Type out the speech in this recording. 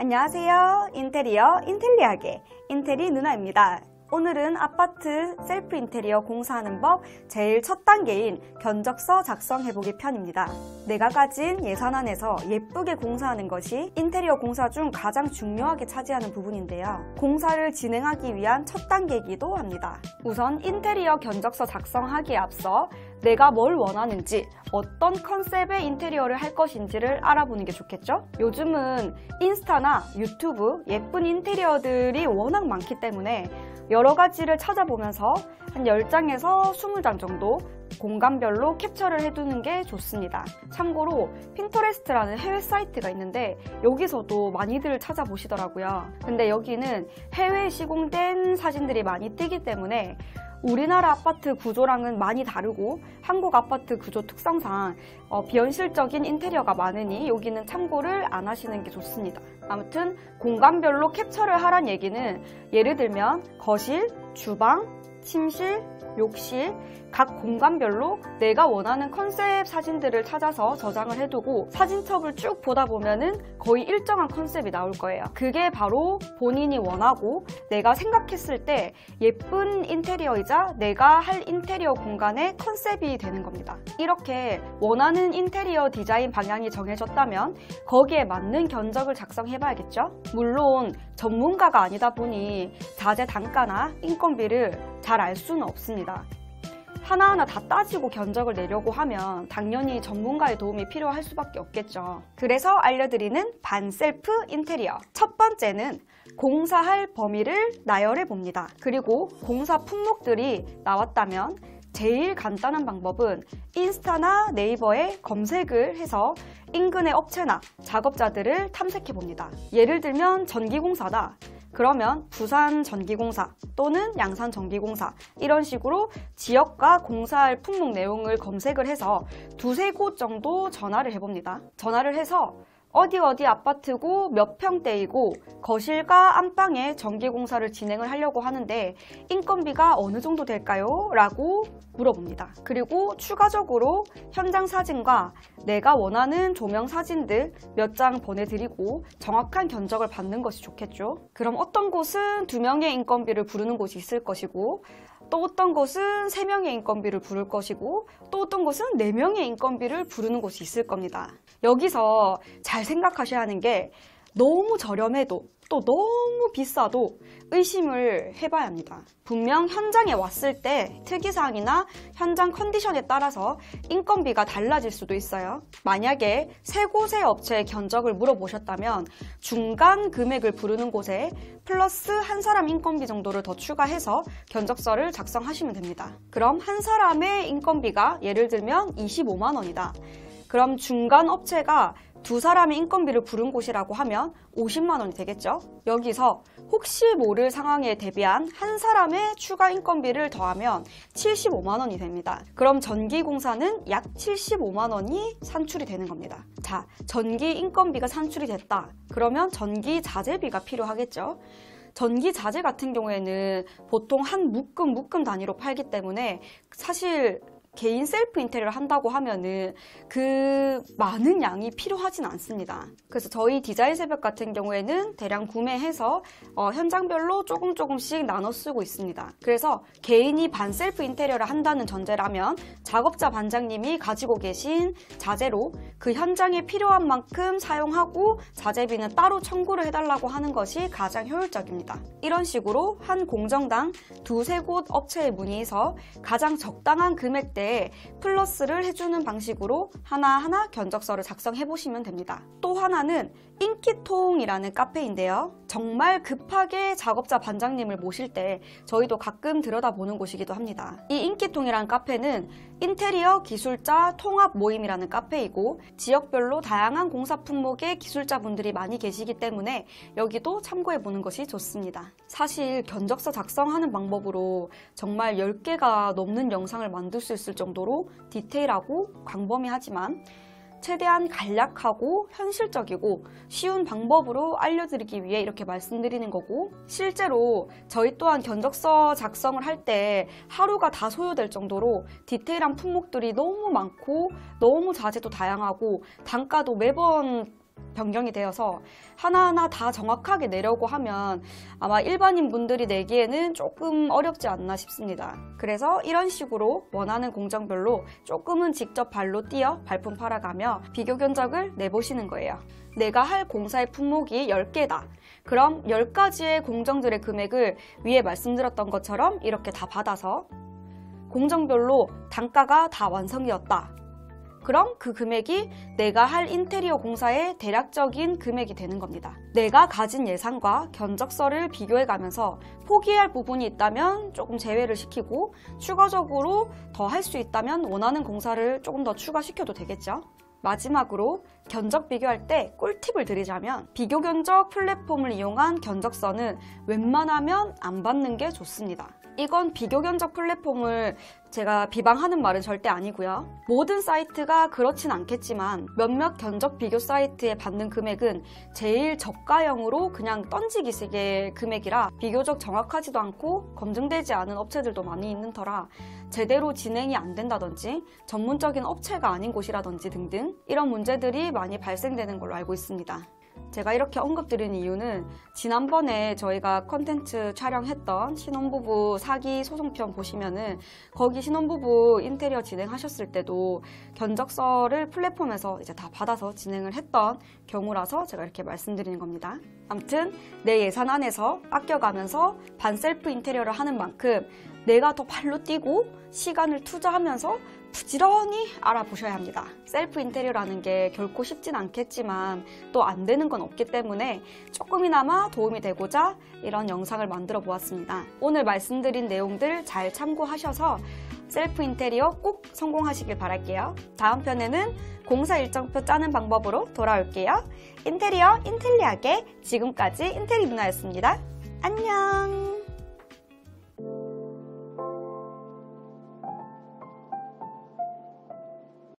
안녕하세요. 인테리어 인텔리하게 인테리 누나입니다. 오늘은 아파트 셀프 인테리어 공사하는 법 제일 첫 단계인 견적서 작성해보기 편입니다. 내가 가진 예산 안에서 예쁘게 공사하는 것이 인테리어 공사 중 가장 중요하게 차지하는 부분인데요. 공사를 진행하기 위한 첫 단계이기도 합니다. 우선 인테리어 견적서 작성하기에 앞서 내가 뭘 원하는지, 어떤 컨셉의 인테리어를 할 것인지를 알아보는 게 좋겠죠? 요즘은 인스타나 유튜브 예쁜 인테리어들이 워낙 많기 때문에 여러 가지를 찾아보면서 한 10장에서 20장 정도 공간별로 캡처를 해두는 게 좋습니다. 참고로 핀터레스트라는 해외 사이트가 있는데 여기서도 많이들 찾아보시더라고요. 근데 여기는 해외에 시공된 사진들이 많이 뜨기 때문에 우리나라 아파트 구조랑은 많이 다르고 한국 아파트 구조 특성상 비현실적인 인테리어가 많으니 여기는 참고를 안 하시는 게 좋습니다. 아무튼 공간별로 캡처를 하란 얘기는 예를 들면 거실, 주방, 침실, 욕실 각 공간별로 내가 원하는 컨셉 사진들을 찾아서 저장을 해두고 사진첩을 쭉 보다 보면은 거의 일정한 컨셉이 나올 거예요. 그게 바로 본인이 원하고 내가 생각했을 때 예쁜 인테리어이자 내가 할 인테리어 공간의 컨셉이 되는 겁니다. 이렇게 원하는 인테리어 디자인 방향이 정해졌다면 거기에 맞는 견적을 작성해봐야겠죠? 물론 전문가가 아니다 보니 자재 단가나 인건비를 잘 알 수는 없습니다. 하나하나 다 따지고 견적을 내려고 하면 당연히 전문가의 도움이 필요할 수밖에 없겠죠. 그래서 알려드리는 반셀프 인테리어. 첫 번째는 공사할 범위를 나열해 봅니다. 그리고 공사 품목들이 나왔다면 제일 간단한 방법은 인스타나 네이버에 검색을 해서 인근의 업체나 작업자들을 탐색해 봅니다. 예를 들면 전기공사다. 그러면 부산 전기공사 또는 양산 전기공사 이런 식으로 지역과 공사할 품목 내용을 검색을 해서 두세 곳 정도 전화를 해봅니다. 전화를 해서 어디 아파트고 몇 평대이고 거실과 안방에 전기공사를 진행을 하려고 하는데 인건비가 어느 정도 될까요? 라고 물어봅니다. 그리고 추가적으로 현장 사진과 내가 원하는 조명 사진들 몇 장 보내드리고 정확한 견적을 받는 것이 좋겠죠. 그럼 어떤 곳은 2명의 인건비를 부르는 곳이 있을 것이고 또 어떤 곳은 3명의 인건비를 부를 것이고 또 어떤 곳은 4명의 인건비를 부르는 곳이 있을 겁니다. 여기서 잘 생각하셔야 하는 게 너무 저렴해도 또 너무 비싸도 의심을 해봐야 합니다. 분명 현장에 왔을 때 특이사항이나 현장 컨디션에 따라서 인건비가 달라질 수도 있어요. 만약에 세 곳의 업체의 견적을 물어보셨다면 중간 금액을 부르는 곳에 플러스 한 사람 인건비 정도를 더 추가해서 견적서를 작성하시면 됩니다. 그럼 한 사람의 인건비가 예를 들면 25만 원이다. 그럼 중간 업체가 2사람의 인건비를 부른 곳이라고 하면 50만 원이 되겠죠? 여기서 혹시 모를 상황에 대비한 한 사람의 추가 인건비를 더하면 75만 원이 됩니다. 그럼 전기공사는 약 75만 원이 산출이 되는 겁니다. 자, 전기 인건비가 산출이 됐다. 그러면 전기 자재비가 필요하겠죠? 전기 자재 같은 경우에는 보통 한 묶음 단위로 팔기 때문에 사실 개인 셀프 인테리어를 한다고 하면은 그 많은 양이 필요하진 않습니다. 그래서 저희 디자인 새벽 같은 경우에는 대량 구매해서 현장별로 조금씩 나눠 쓰고 있습니다. 그래서 개인이 반 셀프 인테리어를 한다는 전제라면 작업자 반장님이 가지고 계신 자재로 그 현장에 필요한 만큼 사용하고 자재비는 따로 청구를 해달라고 하는 것이 가장 효율적입니다. 이런 식으로 한 공정당 2~3곳 업체에 문의해서 가장 적당한 금액대 플러스를 해주는 방식으로 하나하나 견적서를 작성해 보시면 됩니다. 또 하나는 인기통이라는 카페인데요. 정말 급하게 작업자 반장님을 모실 때 저희도 가끔 들여다보는 곳이기도 합니다. 이 인기통이라는 카페는 인테리어 기술자 통합 모임이라는 카페이고 지역별로 다양한 공사 품목의 기술자분들이 많이 계시기 때문에 여기도 참고해 보는 것이 좋습니다. 사실 견적서 작성하는 방법으로 정말 10개가 넘는 영상을 만들 수 있을 정도로 디테일하고 광범위하지만 최대한 간략하고 현실적이고 쉬운 방법으로 알려드리기 위해 이렇게 말씀드리는 거고, 실제로 저희 또한 견적서 작성을 할 때 하루가 다 소요될 정도로 디테일한 품목들이 너무 많고 너무 자재도 다양하고 단가도 매번 변경이 되어서 하나하나 다 정확하게 내려고 하면 아마 일반인 분들이 내기에는 조금 어렵지 않나 싶습니다. 그래서 이런 식으로 원하는 공정별로 조금은 직접 발로 뛰어 발품 팔아가며 비교 견적을 내보시는 거예요. 내가 할 공사의 품목이 10개다. 그럼 10가지의 공정들의 금액을 위에 말씀드렸던 것처럼 이렇게 다 받아서 공정별로 단가가 다 완성이었다. 그럼 그 금액이 내가 할 인테리어 공사의 대략적인 금액이 되는 겁니다. 내가 가진 예산과 견적서를 비교해가면서 포기할 부분이 있다면 조금 제외를 시키고 추가적으로 더 할 수 있다면 원하는 공사를 조금 더 추가시켜도 되겠죠. 마지막으로 견적 비교할 때 꿀팁을 드리자면 비교 견적 플랫폼을 이용한 견적서는 웬만하면 안 받는 게 좋습니다. 이건 비교 견적 플랫폼을 제가 비방하는 말은 절대 아니고요. 모든 사이트가 그렇진 않겠지만 몇몇 견적 비교 사이트에 받는 금액은 제일 저가형으로 그냥 던지기식의 금액이라 비교적 정확하지도 않고 검증되지 않은 업체들도 많이 있는 터라 제대로 진행이 안 된다든지 전문적인 업체가 아닌 곳이라든지 등등 이런 문제들이 많이 발생되는 걸로 알고 있습니다. 제가 이렇게 언급드린 이유는 지난번에 저희가 컨텐츠 촬영했던 신혼부부 사기 소송편 보시면은 거기 신혼부부 인테리어 진행하셨을 때도 견적서를 플랫폼에서 이제 다 받아서 진행을 했던 경우라서 제가 이렇게 말씀드리는 겁니다. 아무튼 내 예산 안에서 아껴가면서 반셀프 인테리어를 하는 만큼 내가 더 발로 뛰고 시간을 투자하면서 부지런히 알아보셔야 합니다. 셀프 인테리어라는 게 결코 쉽진 않겠지만 또 안 되는 건 없기 때문에 조금이나마 도움이 되고자 이런 영상을 만들어 보았습니다. 오늘 말씀드린 내용들 잘 참고하셔서 셀프 인테리어 꼭 성공하시길 바랄게요. 다음 편에는 공사 일정표 짜는 방법으로 돌아올게요. 인테리어 인텔리하게 지금까지 인테리 누나였습니다. 안녕.